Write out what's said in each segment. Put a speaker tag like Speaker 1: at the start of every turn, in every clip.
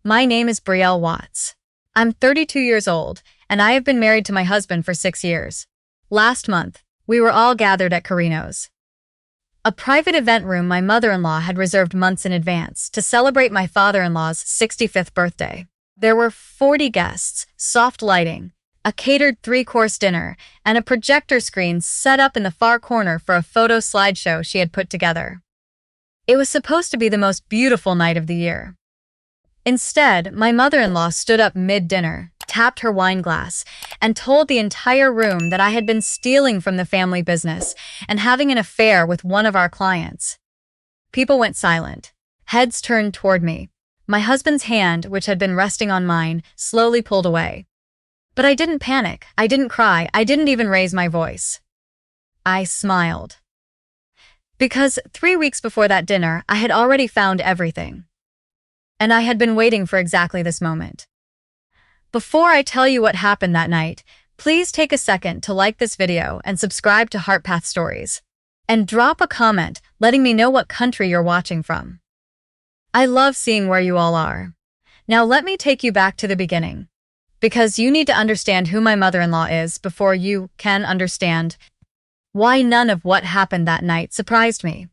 Speaker 1: My name is Brielle Watts. I'm 32 years old, and I have been married to my husband for 6 years. Last month, we were all gathered at Carino's, a private event room my mother-in-law had reserved months in advance to celebrate my father-in-law's 65th birthday. There were 40 guests, soft lighting, a catered three-course dinner, and a projector screen set up in the far corner for a photo slideshow she had put together. It was supposed to be the most beautiful night of the year. Instead, my mother-in-law stood up mid-dinner, tapped her wine glass, and told the entire room that I had been stealing from the family business and having an affair with one of our clients. People went silent. Heads turned toward me. My husband's hand, which had been resting on mine, slowly pulled away. But I didn't panic. I didn't cry. I didn't even raise my voice. I smiled. Because 3 weeks before that dinner, I had already found everything. And I had been waiting for exactly this moment. Before I tell you what happened that night, please take a second to like this video and subscribe to HeartPath Stories. And drop a comment letting me know what country you're watching from. I love seeing where you all are. Now let me take you back to the beginning. Because you need to understand who my mother-in-law is before you can understand why none of what happened that night surprised me.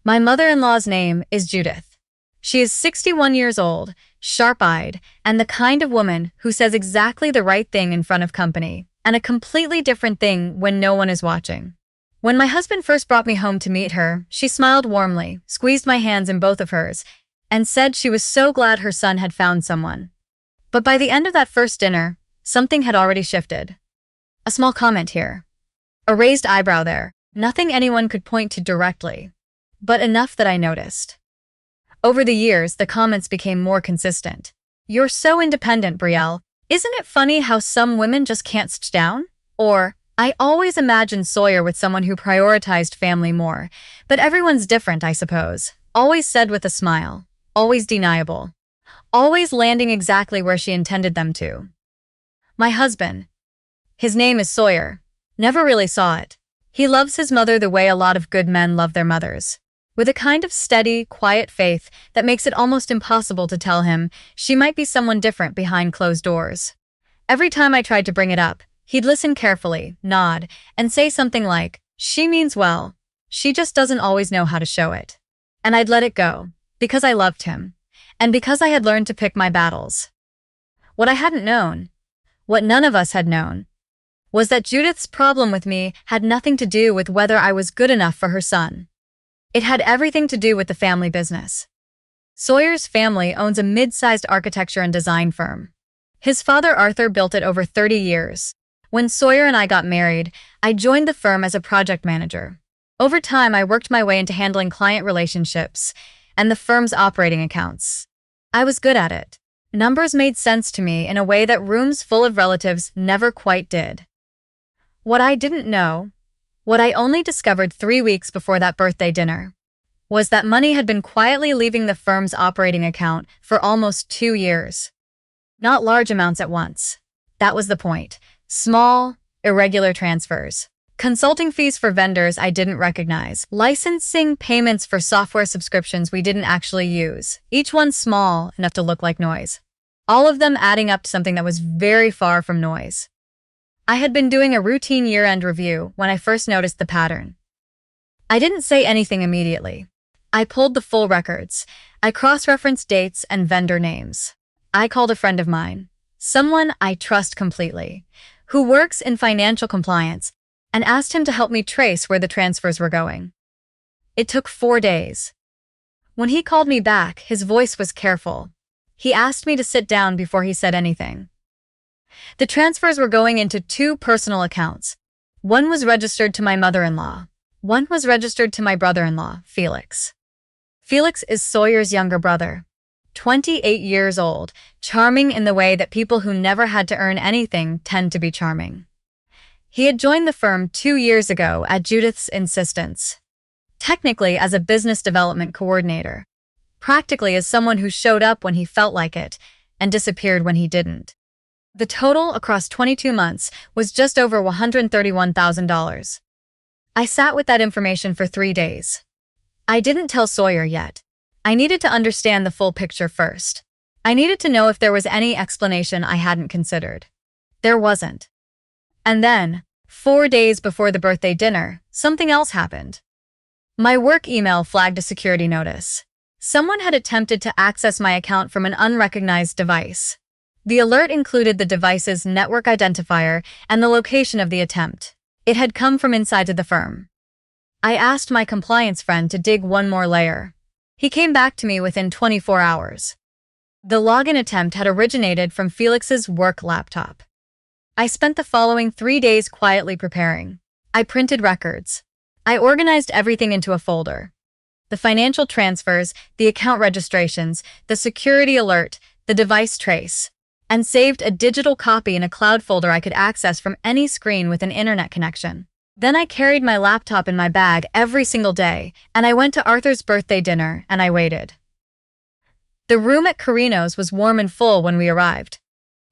Speaker 1: My mother-in-law's name is Judith. She is 61 years old, sharp-eyed, and the kind of woman who says exactly the right thing in front of company, and a completely different thing when no one is watching. When my husband first brought me home to meet her, she smiled warmly, squeezed my hands in both of hers, and said she was so glad her son had found someone. But by the end of that first dinner, something had already shifted. A small comment here. A raised eyebrow there. Nothing anyone could point to directly, but enough that I noticed. Over the years, the comments became more consistent. "You're so independent, Brielle. Isn't it funny how some women just can't sit down?" Or, "I always imagined Sawyer with someone who prioritized family more, but everyone's different, I suppose." Always said with a smile. Always deniable. Always landing exactly where she intended them to. My husband, his name is Sawyer, never really saw it. He loves his mother the way a lot of good men love their mothers. With a kind of steady, quiet faith that makes it almost impossible to tell him she might be someone different behind closed doors. Every time I tried to bring it up, he'd listen carefully, nod, and say something like, "She means well. She just doesn't always know how to show it." And I'd let it go, because I loved him, and because I had learned to pick my battles. What I hadn't known, what none of us had known, was that Judith's problem with me had nothing to do with whether I was good enough for her son. It had everything to do with the family business. Sawyer's family owns a mid-sized architecture and design firm. His father Arthur built it over 30 years. When Sawyer and I got married, I joined the firm as a project manager. Over time, I worked my way into handling client relationships and the firm's operating accounts. I was good at it. Numbers made sense to me in a way that rooms full of relatives never quite did. What I didn't know, what I only discovered 3 weeks before that birthday dinner, was that money had been quietly leaving the firm's operating account for almost 2 years. Not large amounts at once. That was the point. Small, irregular transfers. Consulting fees for vendors I didn't recognize. Licensing payments for software subscriptions we didn't actually use. Each one small enough to look like noise. All of them adding up to something that was very far from noise. I had been doing a routine year-end review when I first noticed the pattern. I didn't say anything immediately. I pulled the full records. I cross-referenced dates and vendor names. I called a friend of mine, someone I trust completely, who works in financial compliance, and asked him to help me trace where the transfers were going. It took 4 days. When he called me back, his voice was careful. He asked me to sit down before he said anything. The transfers were going into 2 personal accounts. One was registered to my mother-in-law. One was registered to my brother-in-law, Felix. Felix is Sawyer's younger brother. 28 years old, charming in the way that people who never had to earn anything tend to be charming. He had joined the firm 2 years ago at Judith's insistence. Technically as a business development coordinator. Practically as someone who showed up when he felt like it and disappeared when he didn't. The total across 22 months was just over $131,000. I sat with that information for 3 days. I didn't tell Sawyer yet. I needed to understand the full picture first. I needed to know if there was any explanation I hadn't considered. There wasn't. And then, 4 days before the birthday dinner, something else happened. My work email flagged a security notice. Someone had attempted to access my account from an unrecognized device. The alert included the device's network identifier and the location of the attempt. It had come from inside of the firm. I asked my compliance friend to dig one more layer. He came back to me within 24 hours. The login attempt had originated from Felix's work laptop. I spent the following 3 days quietly preparing. I printed records. I organized everything into a folder. The financial transfers, the account registrations, the security alert, the device trace, and saved a digital copy in a cloud folder I could access from any screen with an internet connection. Then I carried my laptop in my bag every single day, and I went to Arthur's birthday dinner, and I waited. The room at Carino's was warm and full when we arrived.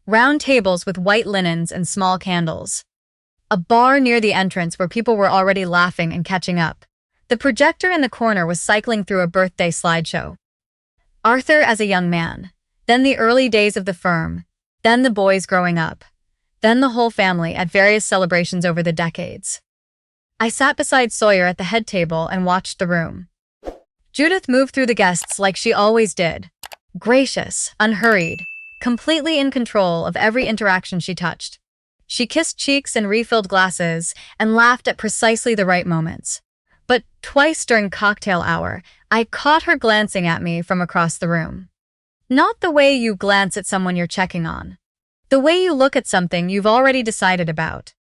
Speaker 1: Round tables with white linens and small candles. A bar near the entrance where people were already laughing and catching up. The projector in the corner was cycling through a birthday slideshow. Arthur as a young man. Then the early days of the firm, then the boys growing up, then the whole family at various celebrations over the decades. I sat beside Sawyer at the head table and watched the room. Judith moved through the guests like she always did, gracious, unhurried, completely in control of every interaction she touched. She kissed cheeks and refilled glasses and laughed at precisely the right moments. But twice during cocktail hour, I caught her glancing at me from across the room. Not the way you glance at someone you're checking on. The way you look at something you've already decided about.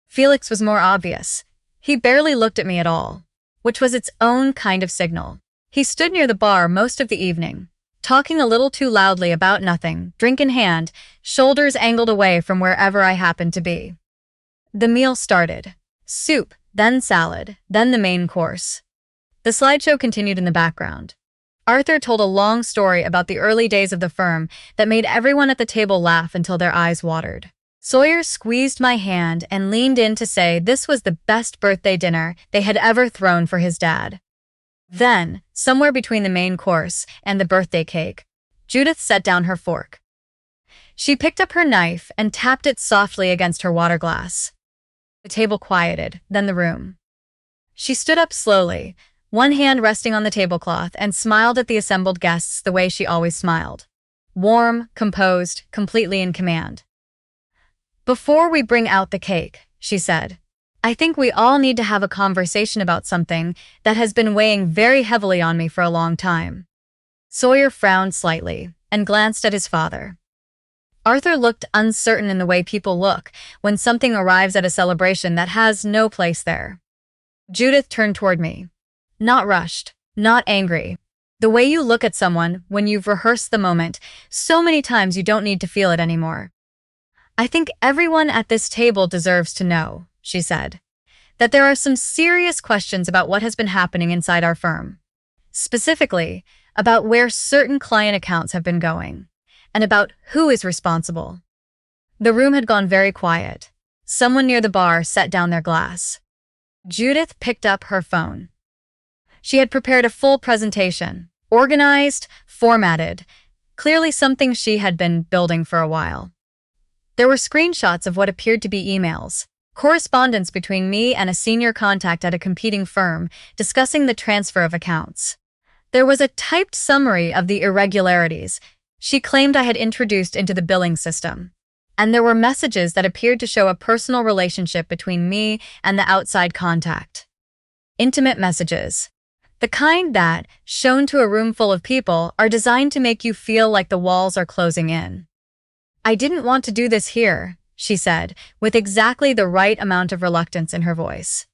Speaker 1: Felix was more obvious. He barely looked at me at all, which was its own kind of signal. He stood near the bar most of the evening, talking a little too loudly about nothing, drink in hand, shoulders angled away from wherever I happened to be. The meal started. Soup, then salad, then the main course. The slideshow continued in the background. Arthur told a long story about the early days of the firm that made everyone at the table laugh until their eyes watered. Sawyer squeezed my hand and leaned in to say this was the best birthday dinner they had ever thrown for his dad. Then, somewhere between the main course and the birthday cake, Judith set down her fork. She picked up her knife and tapped it softly against her water glass. The table quieted, then the room. She stood up slowly, one hand resting on the tablecloth, and smiled at the assembled guests the way she always smiled. Warm, composed, completely in command. "Before we bring out the cake," she said, "I think we all need to have a conversation about something that has been weighing very heavily on me for a long time." Sawyer frowned slightly and glanced at his father. Arthur looked uncertain in the way people look when something arrives at a celebration that has no place there. Judith turned toward me. Not rushed, not angry. The way you look at someone when you've rehearsed the moment so many times you don't need to feel it anymore. "I think everyone at this table deserves to know," she said, "that there are some serious questions about what has been happening inside our firm. Specifically, about where certain client accounts have been going, and about who is responsible." The room had gone very quiet. Someone near the bar set down their glass. Judith picked up her phone. She had prepared a full presentation, organized, formatted, clearly something she had been building for a while. There were screenshots of what appeared to be emails, correspondence between me and a senior contact at a competing firm discussing the transfer of accounts. There was a typed summary of the irregularities she claimed I had introduced into the billing system, and there were messages that appeared to show a personal relationship between me and the outside contact. Intimate messages. The kind that, shown to a room full of people, are designed to make you feel like the walls are closing in. "I didn't want to do this here," she said, with exactly the right amount of reluctance in her voice.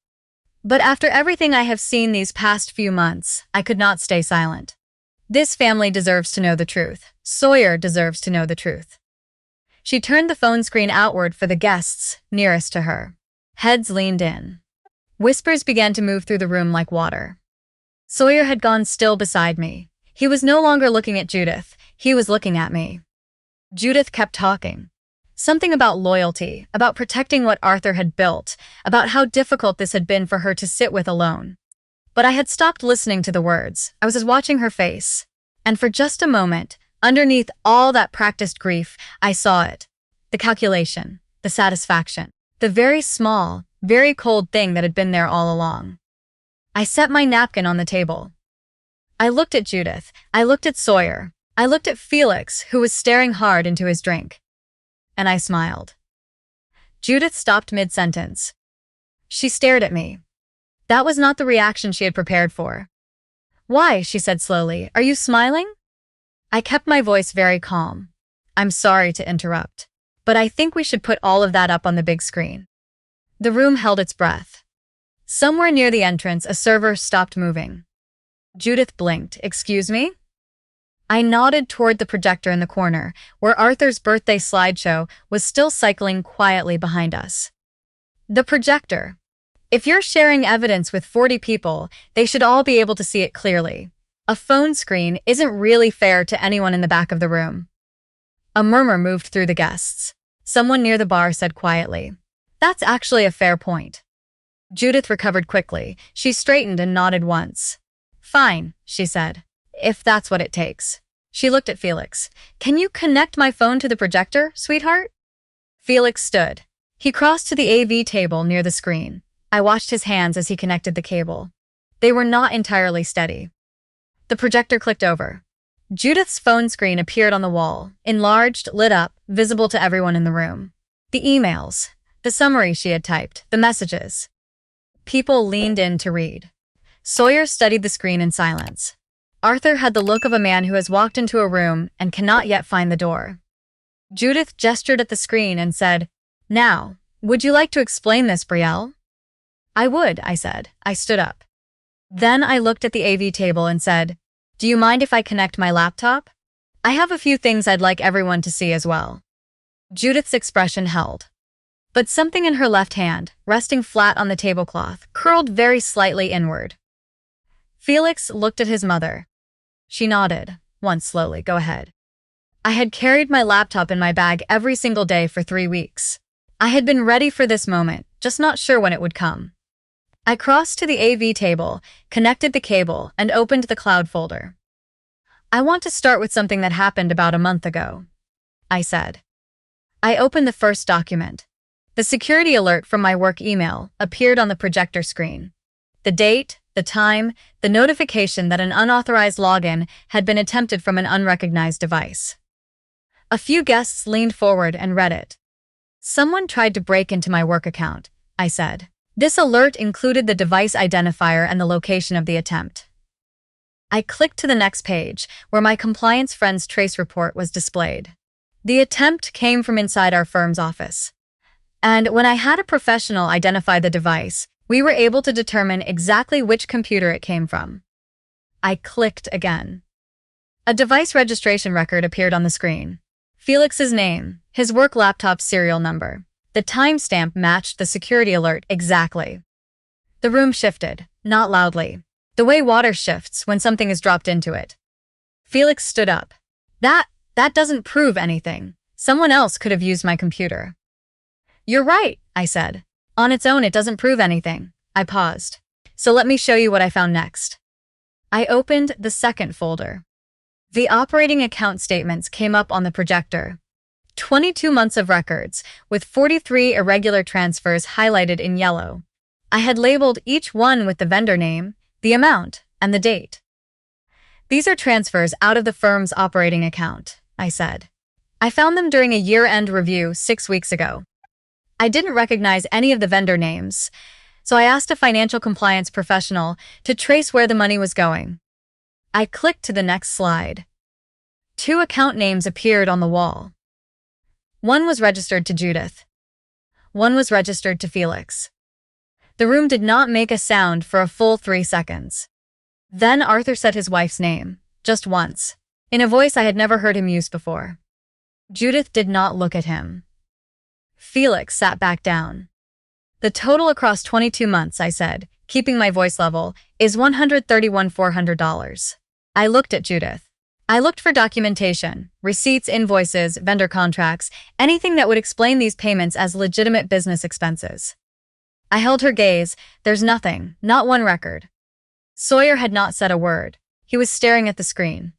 Speaker 1: "But after everything I have seen these past few months, I could not stay silent. This family deserves to know the truth. Sawyer deserves to know the truth." She turned the phone screen outward for the guests nearest to her. Heads leaned in. Whispers began to move through the room like water. Sawyer had gone still beside me. He was no longer looking at Judith. He was looking at me. Judith kept talking. Something about loyalty, about protecting what Arthur had built, about how difficult this had been for her to sit with alone. But I had stopped listening to the words. I was just watching her face. And for just a moment, Underneath all that practiced grief, I saw it. The calculation, the satisfaction, the very small, very cold thing that had been there all along. I set my napkin on the table. I looked at Judith. I looked at Sawyer. I looked at Felix, who was staring hard into his drink. And I smiled. Judith stopped mid-sentence. She stared at me. That was not the reaction she had prepared for. "Why?" she said slowly. "Are you smiling?" I kept my voice very calm. "I'm sorry to interrupt, but I think we should put all of that up on the big screen." The room held its breath. Somewhere near the entrance, a server stopped moving. Judith blinked. "Excuse me?" I nodded toward the projector in the corner, where Arthur's birthday slideshow was still cycling quietly behind us. The projector. If you're sharing evidence with 40 people, they should all be able to see it clearly. A phone screen isn't really fair to anyone in the back of the room. A murmur moved through the guests. Someone near the bar said quietly, "That's actually a fair point." Judith recovered quickly. She straightened and nodded once. "Fine," she said, "if that's what it takes." She looked at Felix. "Can you connect my phone to the projector, sweetheart?" Felix stood. He crossed to the AV table near the screen. I watched his hands as he connected the cable. They were not entirely steady. The projector clicked over. Judith's phone screen appeared on the wall, enlarged, lit up, visible to everyone in the room. The emails, the summary she had typed, the messages. People leaned in to read. Sawyer studied the screen in silence. Arthur had the look of a man who has walked into a room and cannot yet find the door. Judith gestured at the screen and said, "Now, would you like to explain this, Brielle?" "I would," I said. I stood up. Then I looked at the AV table and said, "Do you mind if I connect my laptop? I have a few things I'd like everyone to see as well." Judith's expression held. But something in her left hand, resting flat on the tablecloth, curled very slightly inward. Felix looked at his mother. She nodded, once slowly. "Go ahead." I had carried my laptop in my bag every single day for 3 weeks. I had been ready for this moment, just not sure when it would come. I crossed to the AV table, connected the cable, and opened the cloud folder. "I want to start with something that happened about a month ago," I said. I opened the first document. The security alert from my work email appeared on the projector screen. The date, the time, the notification that an unauthorized login had been attempted from an unrecognized device. A few guests leaned forward and read it. "Someone tried to break into my work account," I said. This alert included the device identifier and the location of the attempt. I clicked to the next page, where my compliance friend's trace report was displayed. The attempt came from inside our firm's office. And when I had a professional identify the device, we were able to determine exactly which computer it came from. I clicked again. A device registration record appeared on the screen. Felix's name, his work laptop's serial number. The timestamp matched the security alert exactly. The room shifted, not loudly, the way water shifts when something is dropped into it. Felix stood up. That doesn't prove anything. Someone else could have used my computer." "You're right," I said. "On its own, it doesn't prove anything." I paused. "So let me show you what I found next." I opened the second folder. The operating account statements came up on the projector. 22 months of records, with 43 irregular transfers highlighted in yellow. I had labeled each one with the vendor name, the amount, and the date. "These are transfers out of the firm's operating account," I said. "I found them during a year-end review 6 weeks ago." I didn't recognize any of the vendor names, so I asked a financial compliance professional to trace where the money was going. I clicked to the next slide. 2 account names appeared on the wall. One was registered to Judith. One was registered to Felix. The room did not make a sound for a full 3 seconds. Then Arthur said his wife's name, just once, in a voice I had never heard him use before. Judith did not look at him. Felix sat back down. "The total across 22 months, I said, keeping my voice level, is $131,400. I looked at Judith. I looked for documentation, receipts, invoices, vendor contracts, anything that would explain these payments as legitimate business expenses. I held her gaze. There's nothing, not one record. Sawyer had not said a word. He was staring at the screen.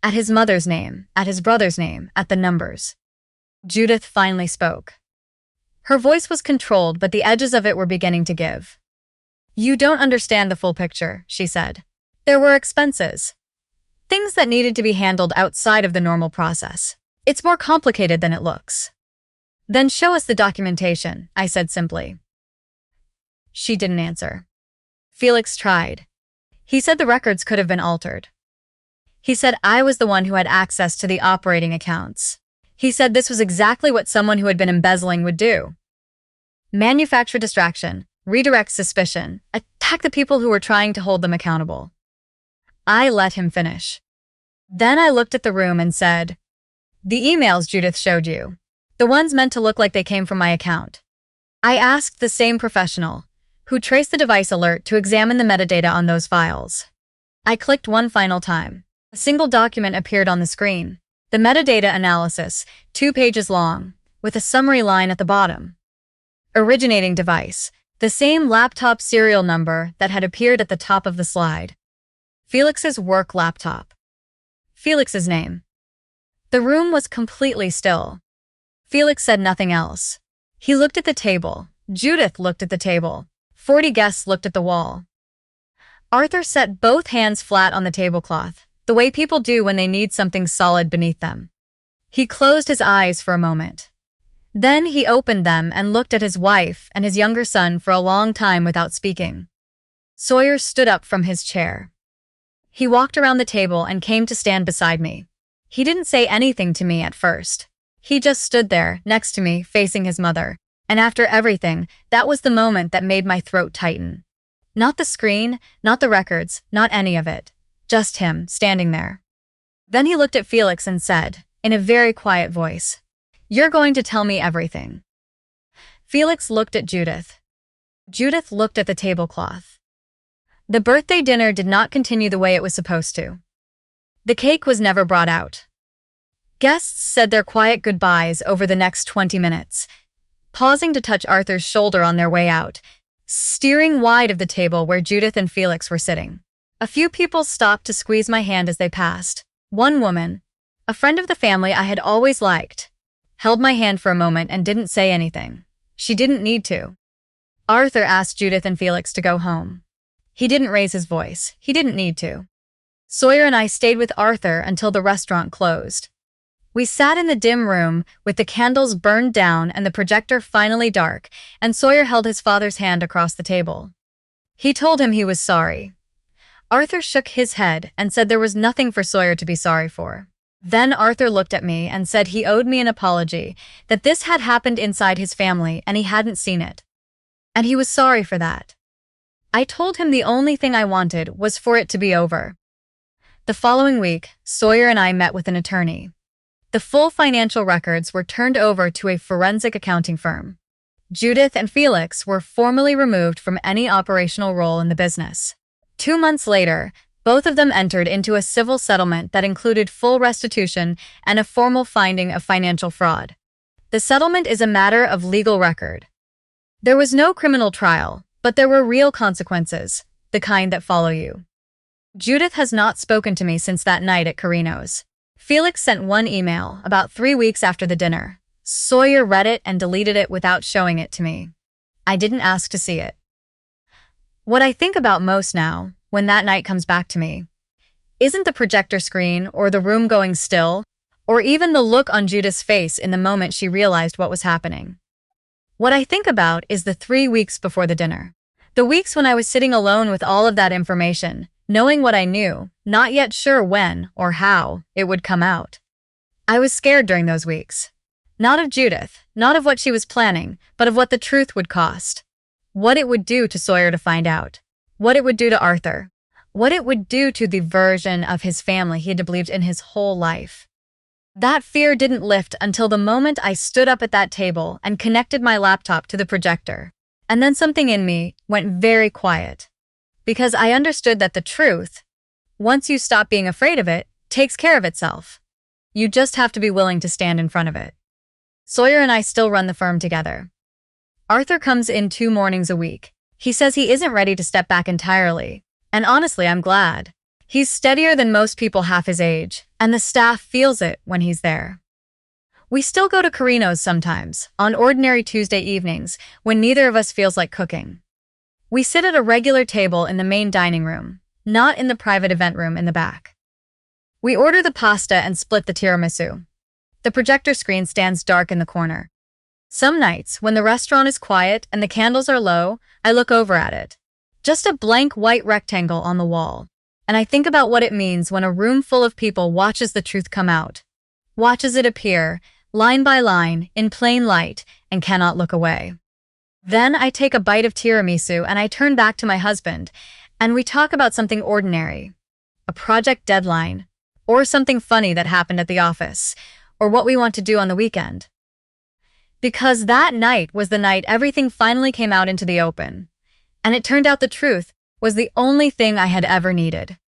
Speaker 1: At his mother's name, at his brother's name, at the numbers. Judith finally spoke. Her voice was controlled, but the edges of it were beginning to give. "You don't understand the full picture," she said. "There were expenses. Things that needed to be handled outside of the normal process. It's more complicated than it looks." "Then show us the documentation," I said simply. She didn't answer. Felix tried. He said the records could have been altered. He said I was the one who had access to the operating accounts. He said this was exactly what someone who had been embezzling would do. Manufacture distraction, redirect suspicion, attack the people who were trying to hold them accountable. I let him finish. Then I looked at the room and said, "The emails Judith showed you. The ones meant to look like they came from my account." I asked the same professional, who traced the device alert, to examine the metadata on those files. I clicked one final time. A single document appeared on the screen. The metadata analysis, 2 pages long, with a summary line at the bottom. Originating device, the same laptop serial number that had appeared at the top of the slide. Felix's work laptop. Felix's name. The room was completely still. Felix said nothing else. He looked at the table. Judith looked at the table. 40 guests looked at the wall. Arthur set both hands flat on the tablecloth, the way people do when they need something solid beneath them. He closed his eyes for a moment. Then he opened them and looked at his wife and his younger son for a long time without speaking. Sawyer stood up from his chair. He walked around the table and came to stand beside me. He didn't say anything to me at first. He just stood there, next to me, facing his mother. And after everything, that was the moment that made my throat tighten. Not the screen, not the records, not any of it. Just him, standing there. Then he looked at Felix and said, in a very quiet voice, "You're going to tell me everything." Felix looked at Judith. Judith looked at the tablecloth. The birthday dinner did not continue the way it was supposed to. The cake was never brought out. Guests said their quiet goodbyes over the next 20 minutes, pausing to touch Arthur's shoulder on their way out, steering wide of the table where Judith and Felix were sitting. A few people stopped to squeeze my hand as they passed. One woman, a friend of the family I had always liked, held my hand for a moment and didn't say anything. She didn't need to. Arthur asked Judith and Felix to go home. He didn't raise his voice. He didn't need to. Sawyer and I stayed with Arthur until the restaurant closed. We sat in the dim room with the candles burned down and the projector finally dark, and Sawyer held his father's hand across the table. He told him he was sorry. Arthur shook his head and said there was nothing for Sawyer to be sorry for. Then Arthur looked at me and said he owed me an apology, that this had happened inside his family and he hadn't seen it. And he was sorry for that. I told him the only thing I wanted was for it to be over. The following week, Sawyer and I met with an attorney. The full financial records were turned over to a forensic accounting firm. Judith and Felix were formally removed from any operational role in the business. 2 months later, both of them entered into a civil settlement that included full restitution and a formal finding of financial fraud. The settlement is a matter of legal record. There was no criminal trial, but there were real consequences, the kind that follow you. Judith has not spoken to me since that night at Carino's. Felix sent one email about 3 weeks after the dinner. Sawyer read it and deleted it without showing it to me. I didn't ask to see it. What I think about most now, when that night comes back to me, isn't the projector screen or the room going still, or even the look on Judith's face in the moment she realized what was happening. What I think about is the 3 weeks before the dinner. The weeks when I was sitting alone with all of that information, knowing what I knew, not yet sure when or how it would come out. I was scared during those weeks. Not of Judith, not of what she was planning, but of what the truth would cost. What it would do to Sawyer to find out. What it would do to Arthur. What it would do to the version of his family he had believed in his whole life. That fear didn't lift until the moment I stood up at that table and connected my laptop to the projector. And then something in me went very quiet. Because I understood that the truth, once you stop being afraid of it, takes care of itself. You just have to be willing to stand in front of it. Sawyer and I still run the firm together. Arthur comes in 2 mornings a week. He says he isn't ready to step back entirely. And honestly, I'm glad. He's steadier than most people half his age, and the staff feels it when he's there. We still go to Carino's sometimes, on ordinary Tuesday evenings, when neither of us feels like cooking. We sit at a regular table in the main dining room, not in the private event room in the back. We order the pasta and split the tiramisu. The projector screen stands dark in the corner. Some nights, when the restaurant is quiet and the candles are low, I look over at it. Just a blank white rectangle on the wall. And I think about what it means when a room full of people watches the truth come out, watches it appear, line by line, in plain light, and cannot look away. Then I take a bite of tiramisu and I turn back to my husband, and we talk about something ordinary, a project deadline, or something funny that happened at the office, or what we want to do on the weekend. Because that night was the night everything finally came out into the open, and it turned out the truth was the only thing I had ever needed.